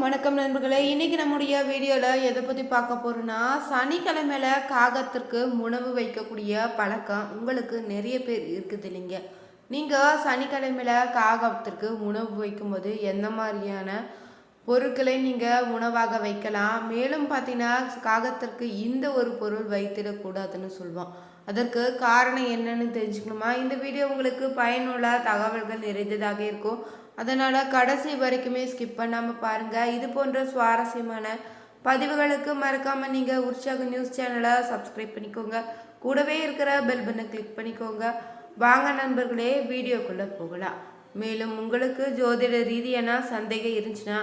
வணக்கம் நண்பர்களே. இன்னைக்கு நம்முடைய வீடியோவில் எதை பற்றி பார்க்க போகிறோன்னா, சனிக்கிழமையில் காகத்திற்கு உணவு வைக்கக்கூடிய பழக்கம் உங்களுக்கு நிறைய பேர் இருக்குது இல்லைங்க. நீங்கள் சனிக்கிழமையில் காகத்திற்கு உணவு வைக்கும்போது எந்த மாதிரியான பொருட்களை நீங்கள் உணவாக வைக்கலாம், மேலும் பார்த்தீங்கன்னா காகத்திற்கு இந்த ஒரு பொருள் வைத்திடக்கூடாதுன்னு சொல்லுவோம். அதற்கு காரணம் என்னன்னு தெரிஞ்சுக்கணுமா? இந்த வீடியோ உங்களுக்கு பயனுள்ள தகவல்கள் நிறைந்ததாக இருக்கும். அதனால் கடைசி வரைக்குமே ஸ்கிப் பண்ணாமல் பாருங்கள். இது போன்ற சுவாரஸ்யமான பதிவுகளுக்கு மறக்காமல் நீங்கள் உற்சாக நியூஸ் சேனலை சப்ஸ்கிரைப் பண்ணிக்கோங்க. கூடவே இருக்கிற பெல் பட்டனை கிளிக் பண்ணிக்கோங்க. வாங்க நண்பர்களே, வீடியோக்குள்ளே போகலாம். மேலும் உங்களுக்கு ஜோதிட ரீதியான சந்தேகம் இருந்துச்சுன்னா,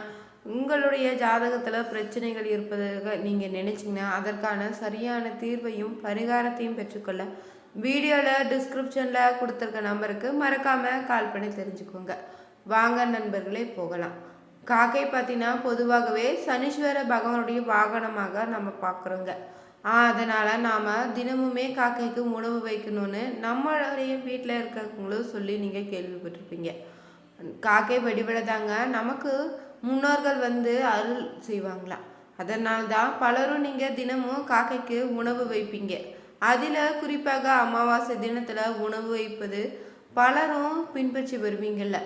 உங்களுடைய ஜாதகத்தில் பிரச்சனைகள் இருப்பதாக நீங்கள் நினச்சிங்கன்னா அதற்கான சரியான தீர்வையும் பரிகாரத்தையும் பெற்றுக்கொள்ள வீடியோவில் டிஸ்கிரிப்ஷனில் கொடுத்துருக்க நம்பருக்கு மறக்காமல் கால் பண்ணி தெரிஞ்சுக்கோங்க. வாங்க நண்பர்களே போகலாம். காக்கை பார்த்தீங்கன்னா பொதுவாகவே சனீஸ்வர பகவானுடைய வாகனமாக நம்ம பார்க்குறோங்க. அதனால் நாம் தினமுமே காக்கைக்கு உணவு வைக்கணும்னு நம்மளுடைய வீட்டில் இருக்கிறவங்களும் சொல்லி நீங்கள் கேள்விப்பட்டிருப்பீங்க. காக்கை வடிவிடதாங்க நமக்கு முன்னோர்கள் அருள் செய்வாங்களாம். அதனால் தான் பலரும் நீங்கள் தினமும் காக்கைக்கு உணவு வைப்பீங்க. அதில் குறிப்பாக அமாவாசை தினத்தில் உணவு வைப்பது பலரும் பின்பற்றி வருவீங்கள்ல.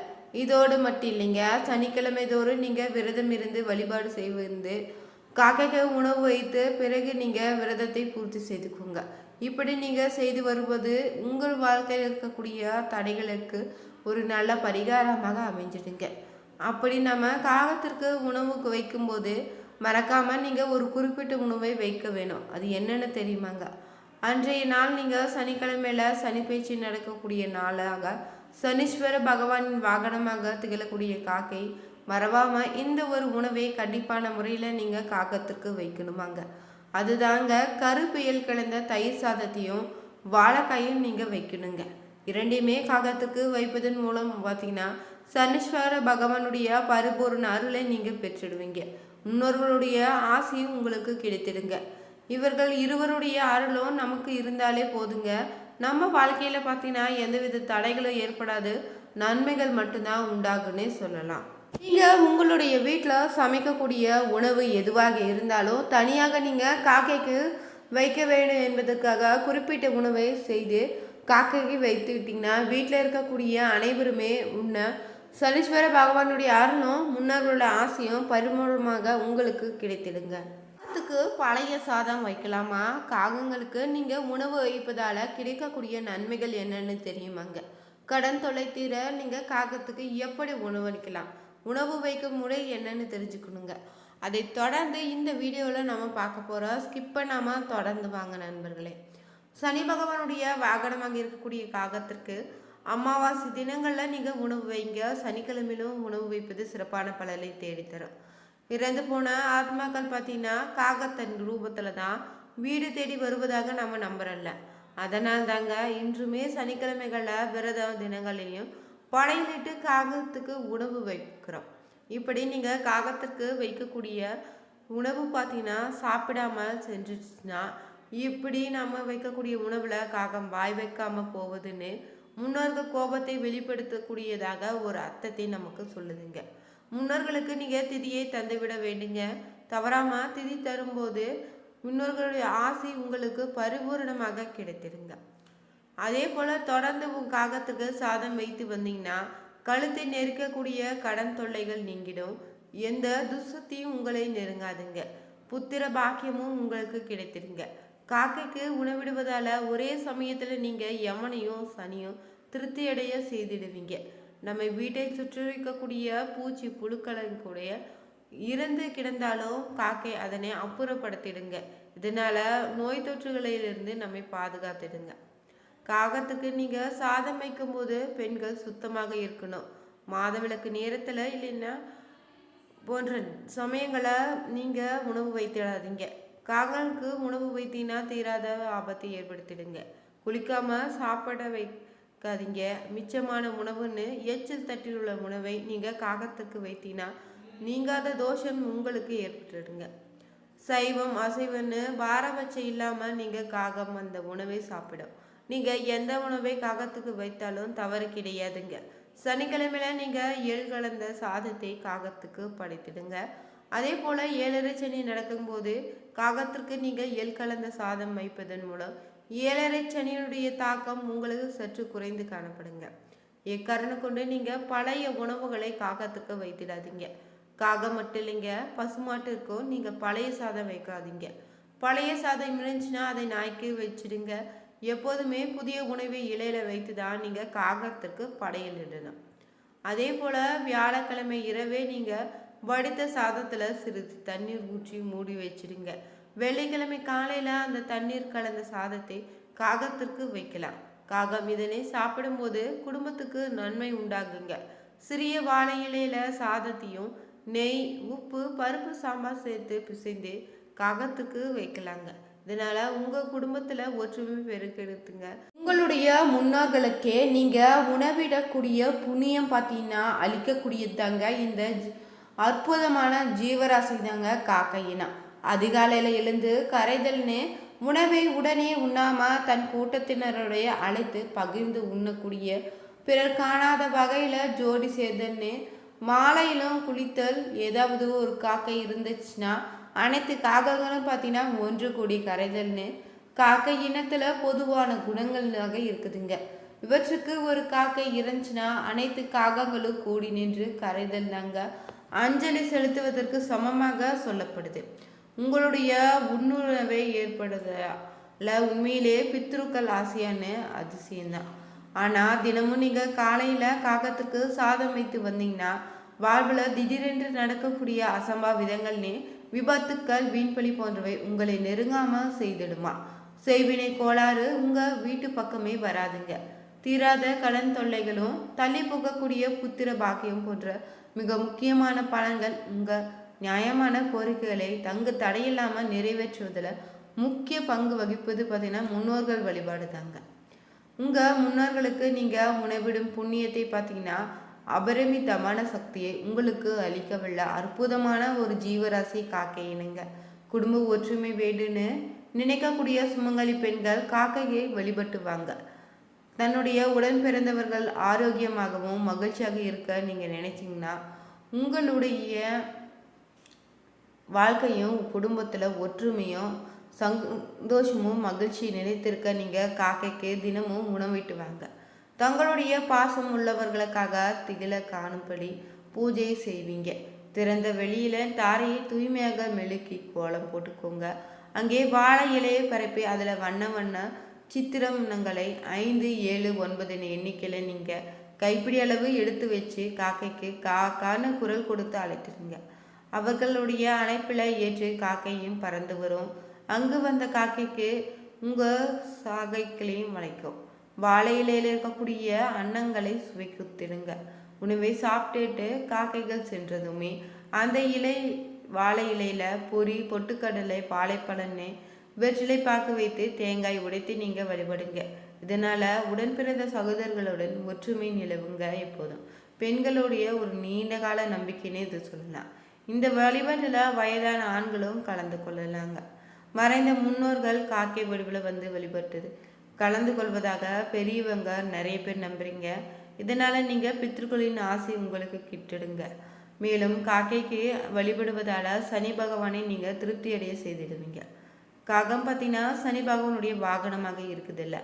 இதோடு மட்டும் இல்லைங்க, சனிக்கிழமை தோறும் நீங்கள் விரதம் இருந்து வழிபாடு செய்வது, காக்கைக்கு உணவு வைத்து பிறகு நீங்கள் விரதத்தை பூர்த்தி செய்துக்கோங்க. இப்படி நீங்கள் செய்து வருவது உங்கள் வாழ்க்கையில் இருக்கக்கூடிய தடைகளுக்கு ஒரு நல்ல பரிகாரமாக அமைஞ்சிடுங்க. அப்படி நம்ம காகத்திற்கு உணவு வைக்கும்போது மறக்காமல் நீங்கள் ஒரு குறிப்பிட்ட உணவை வைக்க வேணும். அது என்னென்னு தெரியுமாங்க? அன்றைய நாள் நீங்கள் சனிக்கிழமையில் சனிப்பயிற்சி நடக்கக்கூடிய நாளாக சனீஸ்வர பகவானின் வாகனமாக திகழக்கூடிய காக்கை மறவாமல் இந்த ஒரு உணவை கண்டிப்பான முறையில் நீங்கள் காகத்திற்கு வைக்கணுமாங்க. அதுதாங்க கருப்பியல் கலந்த தயிர் சாதத்தையும் வாழைக்காயும் நீங்கள் வைக்கணுங்க. இரண்டையுமே காகத்துக்கு வைப்பதன் மூலம் பார்த்தீங்கன்னா சனீஸ்வர பகவானுடைய பரிபூர்ண அருளை நீங்கள் பெற்றிடுவீங்க. முன்னோர்களுடைய ஆசையும் உங்களுக்கு கிடைத்திடுங்க. இவர்கள் இருவருடைய அருளும் நமக்கு இருந்தாலே போதுங்க. நம்ம வாழ்க்கையில் பார்த்தீங்கன்னா எந்தவித தடைகளும் ஏற்படாது, நன்மைகள் மட்டும்தான் உண்டாகுன்னே சொல்லலாம். நீங்கள் உங்களுடைய வீட்டில் சமைக்கக்கூடிய உணவு எதுவாக இருந்தாலும் தனியாக நீங்கள் காக்கைக்கு வைக்க வேண்டும் என்பதற்காக குறிப்பிட்ட உணவை செய்து காக்கைக்கு வைத்துக்கிட்டிங்கன்னா வீட்டில் இருக்கக்கூடிய அனைவருமே உண்ண சனீஸ்வர பகவானுடைய அருளும் முன்னோர்களோட ஆசையும் பரிமூலமாக உங்களுக்கு கிடைத்திடுங்க. பழைய சாதம் வைக்கலாமா? காகங்களுக்கு நீங்கள் உணவு வைப்பதால் கிடைக்கக்கூடிய நன்மைகள் என்னன்னு தெரியுமாங்க? கடன் தொலை தீர நீங்கள் காகத்துக்கு எப்படி உணவளிக்கலாம், உணவு வைக்கும் முறை என்னன்னு தெரிஞ்சுக்கணுங்க. அதை தொடர்ந்து இந்த வீடியோவில் நம்ம பார்க்க போகிறோம். ஸ்கிப் பண்ணாமல் தொடர்ந்து வாங்க நண்பர்களே. சனி பகவானுடைய வாகனமாக இருக்கக்கூடிய காகத்திற்கு அமாவாசை தினங்களில் நீங்கள் உணவு வைங்க. சனிக்கிழமையிலும் உணவு வைப்பது சிறப்பான பலனை தேடித்தரும். இறந்து போன ஆத்மாக்கள் பார்த்தீங்கன்னா காகத்தின் ரூபத்தில் தான் வீடு தேடி வருவதாக நம்ம நம்புறல்ல. அதனால் தாங்க இன்றுமே சனிக்கிழமைகளில் விரத தினங்களையும் படையிலிட்டு காகத்துக்கு உணவு வைக்கிறோம். இப்படி நீங்கள் காகத்திற்கு வைக்கக்கூடிய உணவு பார்த்தீங்கன்னா சாப்பிடாமல் செஞ்சிச்சுன்னா இப்படி நம்ம வைக்கக்கூடிய உணவில் காகம் வாய் வைக்காமல் போவதுன்னு முன்னோர்கள் கோபத்தை வெளிப்படுத்தக்கூடியதாக ஒரு அர்த்தத்தை நமக்கு சொல்லுதுங்க. முன்னோர்களுக்கு நீங்கள் திதியை தந்துவிட வேண்டுங்க. தவறாமல் திதி தரும்போது முன்னோர்களுடைய ஆசை உங்களுக்கு பரிபூரணமாக கிடைத்திருங்க. அதே போல் தொடர்ந்து காகத்துக்கு சாதம் வைத்து வந்தீங்கன்னா கழுத்தை நெருக்கக்கூடிய கடன் தொல்லைகள் நீங்கிடும். எந்த துசத்தையும் உங்களை நெருங்காதுங்க. புத்திர பாக்கியமும் உங்களுக்கு கிடைத்திருங்க. காக்கைக்கு உணவிடுவதால் ஒரே சமயத்தில் நீங்கள் யமனையும் சனியும் திருப்தியடைய செய்திடுவீங்க. நம்ம வீட்டை சுற்றிருக்கக்கூடிய பூச்சி புழுக்களின் கூட இறந்து கிடந்தாலும் காக்கை அதனை அப்புறப்படுத்திடுங்க. இதனால நோய் தொற்றுகளிலிருந்து நம்மை பாதுகாத்திடுங்க. காகத்துக்கு நீங்கள் சாதம் வைக்கும்போது பெண்கள் சுத்தமாக இருக்கணும். மாதவிலக்கு நேரத்தில் இல்லைன்னா போன்ற சமயங்களை நீங்கள் உணவு வைத்திடாதீங்க. காகங்களுக்கு உணவு வைத்தீங்கன்னா தீராத ஆபத்தை ஏற்படுத்திடுங்க. குளிக்காமல் சாப்பிட வைக்காதீங்க. மிச்சமான உணவுன்னு எச்சில் தட்டில் உள்ள உணவை நீங்கள் காகத்துக்கு வைத்தீங்கன்னா நீங்காத தோஷம் உங்களுக்கு ஏற்பட்டுடுங்க. சைவம் அசைவன்னு பாரபட்சம் இல்லாமல் நீங்கள் காகம் அந்த உணவை சாப்பிடும். நீங்கள் எந்த உணவை காகத்துக்கு வைத்தாலும் தவறு கிடையாதுங்க. சனிக்கிழமையில நீங்கள் எள் கலந்த சாதத்தை காகத்துக்கு படைத்திடுங்க. அதே போல் ஏழரை சனி நடக்கும்போது காகத்திற்கு நீங்கள் எள் கலந்த சாதம் வைப்பதன் மூலம் ஏழரை சனியினுடைய தாக்கம் உங்களுக்கு சற்று குறைந்து காணப்படுங்க. எக்காரணம் கொண்டு நீங்கள் பழைய உணவுகளை காகத்துக்கு வைத்திடாதீங்க. காகம் மட்டும் இல்லைங்க, பசுமாட்டிற்கும் நீங்கள் பழைய சாதம் வைக்காதீங்க. பழைய சாதம் இருந்துச்சுன்னா அதை நாய்க்கு வச்சிடுங்க. எப்போதுமே புதிய உணவை இலையில வைத்து தான் நீங்கள் காகத்திற்கு படையலிடணும். அதே போல் வியாழக்கிழமை இரவே நீங்கள் வடித்த சாதத்தில் சிறிது தண்ணீர் ஊற்றி மூடி வச்சிடுங்க. வெள்ளிக்கிழமை காலையில் அந்த தண்ணீர் கலந்த சாதத்தை காகத்திற்கு வைக்கலாம். காகம் இதனை சாப்பிடும்போது குடும்பத்துக்கு நன்மை உண்டாகுங்க. சிறிய வாழை இலையில சாதத்தையும் நெய், உப்பு, பருப்பு, சாம்பார் சேர்த்து பிசைந்து காகத்துக்கு வைக்கலாங்க. இதனால உங்க குடும்பத்துல ஒற்றுமை பெருக்கெடுத்துங்க. உங்களுடைய முன்னோர்களுக்கே நீங்க உணவிடக்கூடிய புண்ணியம் பார்த்தீங்கன்னா அளிக்கக்கூடியதாங்க இந்த அற்புதமான ஜீவராசி தாங்க காக்கையினா. அதிகாலையில எழுந்து கரைதல்னு உணவை உடனே உண்ணாம தன் கூட்டத்தினருடைய அழைத்து பகிர்ந்து உண்ணக்கூடிய, பிறர் காணாத வகையில ஜோடி சேர்தல்னு மாலையிலும் குளித்தல். ஏதாவது ஒரு காக்கை இருந்துச்சுன்னா அனைத்து காகங்களும் பார்த்தீங்கன்னா ஒன்று கூடி கரைதல்னு காக்கை இனத்துல பொதுவான குணங்களாக இருக்குதுங்க. இவற்றுக்கு ஒரு காக்கை இருந்துச்சுன்னா அனைத்து காகங்களும் கூடி நின்று கரைதல் தாங்க அஞ்சலி செலுத்துவதற்கு சமமாக சொல்லப்படுது. உங்களுடைய உன்னுணவை ஏற்படுறதுல உண்மையிலே பித்ருக்கள் ஆசையான்னு அதிசயம்தான். ஆனால் தினமும் நீங்கள் காலையில் காகத்துக்கு சாதம் வைத்து வந்தீங்கன்னா வாழ்வில் திடீரென்று நடக்கக்கூடிய அசம்பாவிதங்கள்னு விபத்துக்கள், வீண்பலி போன்றவை உங்களை நெருங்காமல் செய்திடுமா. செய்வினை கோளாறு உங்கள் வீட்டு பக்கமே வராதுங்க. தீராத கடன் தொல்லைகளும் தள்ளி போகக்கூடிய புத்திர பாக்கியம் போன்ற மிக முக்கியமான பலன்கள் உங்கள் நியாயமான கோரிக்கைகளை தடையில்லாமல் நிறைவேற்றுவதில் முக்கிய பங்கு வகிப்பது பார்த்தீங்கன்னா முன்னோர்கள் வழிபாடு தாங்க. உங்கள் முன்னோர்களுக்கு நீங்கள் உணவிடும் புண்ணியத்தை பார்த்தீங்கன்னா அபரிமிதமான சக்தியை உங்களுக்கு அளிக்கவில்லை அற்புதமான ஒரு ஜீவராசி காக்கையினுங்க. குடும்ப ஒற்றுமை வேண்டுன்னு நினைக்கக்கூடிய சுமங்கலி பெண்கள் காக்கையை வழிபட்டுவாங்க. தன்னுடைய உடன் பிறந்தவர்கள் ஆரோக்கியமாகவும் மகிழ்ச்சியாக இருக்க நீங்கள் நினைச்சிங்கன்னா உங்களுடைய வாழ்க்கையும் குடும்பத்தில் ஒற்றுமையும் சந்தோஷமும் மகிழ்ச்சி நிலைத்திருக்க நீங்கள் காக்கைக்கு தினமும் உணவிட்டு வாங்க. தங்களுடைய பாசம் உள்ளவர்களுக்காக திகில காணும்படி பூஜை செய்வீங்க. திறந்த வெளியில தாரையை தூய்மையாக மெழுக்கி கோலம் போட்டுக்கோங்க. அங்கே வாழை இலையை பரப்பி அதில் வண்ண வண்ண சித்திரங்களை 5, 7, 9 எண்ணிக்கையில் நீங்கள் கைப்பிடி அளவு எடுத்து வச்சு காக்கைக்கு காக்கான்னு குரல் கொடுத்து அழைத்துருங்க. அவர்களுடைய அழைப்பில் ஏற்று காக்கையும் பறந்து வரும். அங்கு வந்த காக்கைக்கு உங்கள் சாகைகளையும் வளைக்கும். வாழை இலையில் இருக்கக்கூடிய அன்னங்களை சுவைக்குத்திடுங்க. உணவை சாப்பிட்டுட்டு காக்கைகள் சென்றதுமே அந்த வாழை இலையில பொறி, பொட்டுக்கடலை, பாலைப்பழன்னு வெற்றிலை பாக்கு வைத்து தேங்காய் உடைத்து நீங்கள் வழிபடுங்க. இதனால உடன் பிறந்த சகோதரர்களுடன் ஒற்றுமை நிலவுங்க. எப்போதும் பெண்களுடைய ஒரு நீண்ட கால நம்பிக்கைன்னு இது சொல்லலாம். இந்த வழிபாட்டில் வயதான ஆண்களும் கலந்து கொள்ளலாங்க. மறைந்த முன்னோர்கள் காக்கை வடிவில் வந்து வழிபட்டது கலந்து கொள்வதாக பெரியவங்க நிறைய பேர் நம்புறீங்க. இதனால நீங்கள் பித்ருக்களின் ஆசை உங்களுக்கு கிட்டிடுங்க. மேலும் காக்கைக்கு வழிபடுவதால சனி பகவானை நீங்கள் திருப்தி அடைய செய்திடுவீங்க. காகம் பார்த்தீங்கன்னா சனி பகவானுடைய வாகனமாக இருக்குதில்ல.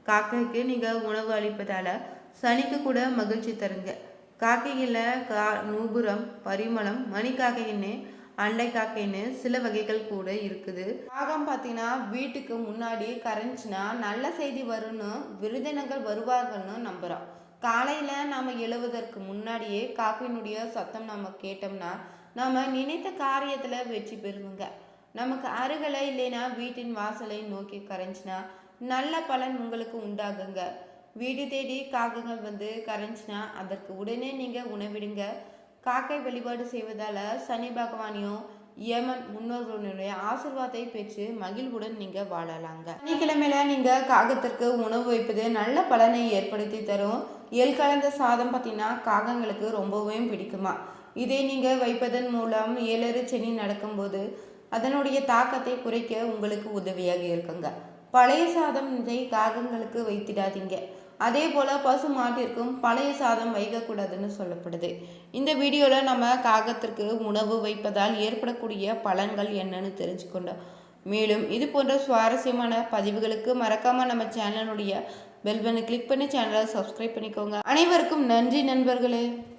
காக்கைக்கு நீங்கள் உணவு அளிப்பதால சனிக்கு கூட மகிழ்ச்சி தருங்க. காக்கையில் நூபுரம், பரிமளம், மணி காக்கைன்னு, அண்டை காக்கைன்னு சில வகைகள் கூட இருக்குது. காகம் பார்த்தீங்கன்னா வீட்டுக்கு முன்னாடி கரைஞ்சினா நல்ல செய்தி வரும்னு விருந்தினர்கள் வருவார்கள்னு நம்புகிறோம். காலையில் நாம் எழுவதற்கு முன்னாடியே காக்கையினுடைய சத்தம் நம்ம கேட்டோம்னா நம்ம நினைத்த காரியத்தில் வெற்றி பெறுவோங்க. நமக்கு அருகலை இல்லைன்னா வீட்டின் வாசலை நோக்கி கரைஞ்சினா நல்ல பலன் உங்களுக்கு உண்டாகுங்க. வீடு தேடி காகங்கள் வந்து கரைஞ்சினா அதற்கு உடனே நீங்கள் உணவிடுங்க. காக்கை வழிபாடு செய்வதால் சனி பகவானையும் யமன் முன்னோர்களுடைய ஆசீர்வாதத்தை பெற்று மகிழ்வுடன் நீங்கள் வாழலாங்க. சனிக்கிழமையில நீங்கள் காகத்திற்கு உணவு வைப்பது நல்ல பலனை ஏற்படுத்தி தரும். எள் கலந்த சாதம் பார்த்தீங்கன்னா காகங்களுக்கு ரொம்பவே பிடிக்குமா. இதை நீங்கள் வைப்பதன் மூலம் 7 சனி நடக்கும்போது அதனுடைய தாக்கத்தை குறைக்க உங்களுக்கு உதவியாக இருக்குங்க. பழைய சாதம் இதை காகங்களுக்கு வைத்திடாதீங்க. அதே போல் பசு மாட்டிற்கும் பழைய சாதம் வைக்கக்கூடாதுன்னு சொல்லப்படுது. இந்த வீடியோவில் நம்ம காகத்திற்கு உணவு வைப்பதால் ஏற்படக்கூடிய பலன்கள் என்னன்னு தெரிஞ்சுக்கொண்டோம். மேலும் இது போன்ற சுவாரஸ்யமான பதிவுகளுக்கு மறக்காமல் நம்ம சேனலுடைய பெல் பட்டனை கிளிக் பண்ணி சேனலை சப்ஸ்கிரைப் பண்ணிக்கோங்க. அனைவருக்கும் நன்றி நண்பர்களே.